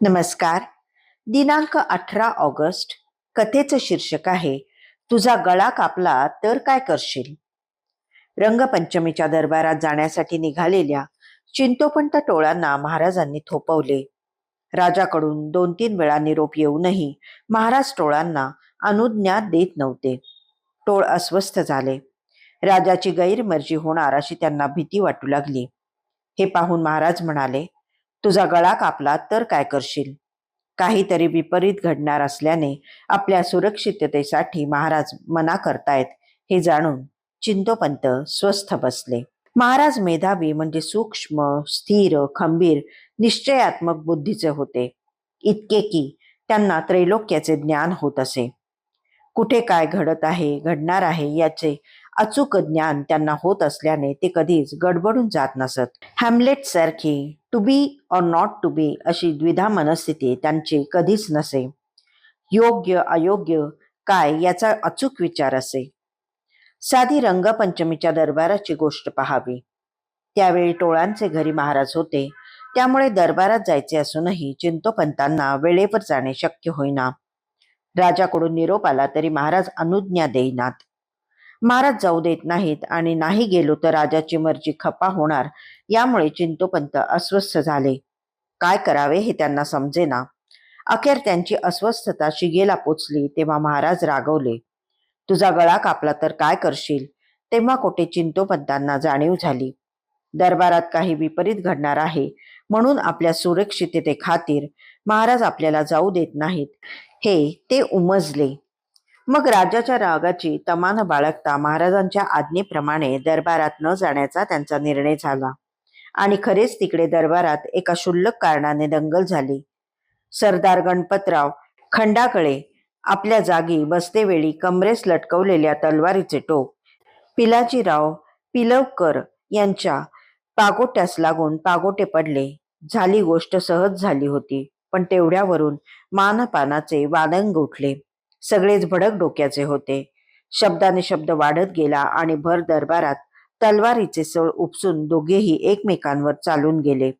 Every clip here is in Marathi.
नमस्कार. दिनांक 18 ऑगस्ट. कथेचं शीर्षक आहे, तुझा गळा कापला तर काय करशील. रंगपंचमीच्या दरबारात जाण्यासाठी निघालेल्या चिंतोपंत टोळांना महाराजांनी थोपवले. राजाकडून 2-3 वेळा निरोप येऊनही महाराज टोळांना अनुज्ञा देत नव्हते. टोळ अस्वस्थ झाले. राजाची गैरमर्जी होणार अशी त्यांना भीती वाटू लागली. हे पाहून महाराज म्हणाले, तुझा गळा कापला तर काय करशील. काहीतरी विपरीत घडणार असल्याने आपल्या सुरक्षिततेसाठी महाराज मना करतायत हे जाणून चिंतोपंत स्वस्थ बसले. महाराज मेधावी म्हणजे सूक्ष्म, स्थिर, खंबीर, निश्चयात्मक बुद्धीचे होते. इतके की त्यांना त्रैलोक्याचे ज्ञान होत असे. कुठे काय घडत आहे, घडणार आहे याचे अचूक ज्ञान त्यांना होत असल्याने ते कधीच गडबडून जात नसत. हॅमलेट सारखी to be or not to be अशी द्विधा मनस्थिती त्यांची कधीच नसे. योग्य अयोग्य काय याचा अचूक विचार असे. साधी रंगपंचमीच्या दरबाराची गोष्ट पहावी. त्यावेळी टोळांचे घरी महाराज होते. त्यामुळे दरबारात जायचे असूनही चिंतोपंतांना वेळेवर जाणे शक्य होईना. राजाकडून निरोप आला तरी महाराज अनुज्ञा देईनात. महाराज जाऊ देत नाहीत आणि नाही गेलो तर राजाची मर्जी खपा होणार यामुळे चिंतोपंत अस्वस्थ झाले. काय करावे हे त्यांना समजेना. अखेर त्यांची अस्वस्थता शिगेला पोचली तेव्हा महाराज रागवले. तुझा गळा कापला तर काय करशील. तेव्हा कोठे चिंतोपंतांना जाणीव झाली. दरबारात काही विपरीत घडणार आहे म्हणून आपल्या सुरक्षितते खातीर महाराज आपल्याला जाऊ देत नाहीत हे ते उमजले. मग राजाच्या रागाची तमा बाळगता महाराजांच्या आज्ञेप्रमाणे दरबारात न जाण्याचा त्यांचा निर्णय झाला. आणि खरेच तिकडे दरबारात एका क्षुल्लक कारणाने दंगल झाली. सरदार गणपतराव खंडाकडे आपल्या जागी बसतेवेळी कमरेस लटकवलेल्या तलवारीचे टोक पिलाजीराव पिलवकर यांच्या पागोट्यास लागून पागोटे पडले. झाली गोष्ट सहज झाली होती, पण तेवढ्यावरून मानपानाचे वादंग उठले. सगळेच भडक डोक्याचे होते. शब्दाने शब्द वाढत गेला आणि भर दरबारात तलवारीचे सळ उपसून दोघेही एकमेकांवर चालून गेले.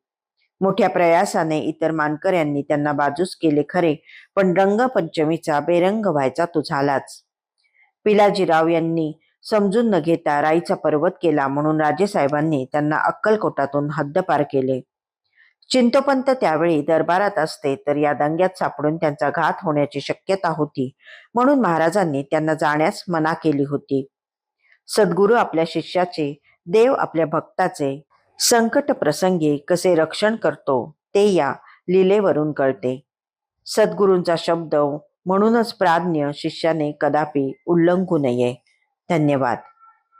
मोठ्या प्रयासाने इतर मानकऱ्यांनी त्यांना बाजूस केले खरे, पण रंगपंचमीचा बेरंग व्हायचा तो झालाच. पिलाजीराव यांनी समजून न घेता राईचा पर्वत केला म्हणून राजेसाहेबांनी त्यांना अक्कलकोटातून हद्दपार केले. चिंतोपंत त्यावेळी दरबारात असते तर या दंग्यात सापडून त्यांचा घात होण्याची शक्यता होती म्हणून महाराजांनी त्यांना जाण्यास मना केली होती. सद्गुरू आपल्या शिष्याचे, देव आपल्या भक्ताचे संकट प्रसंगी कसे रक्षण करतो ते या लीलेवरून कळते. सद्गुरूंचा शब्द म्हणूनच प्राज्ञ शिष्याने कदापि उल्लंघू नये. धन्यवाद.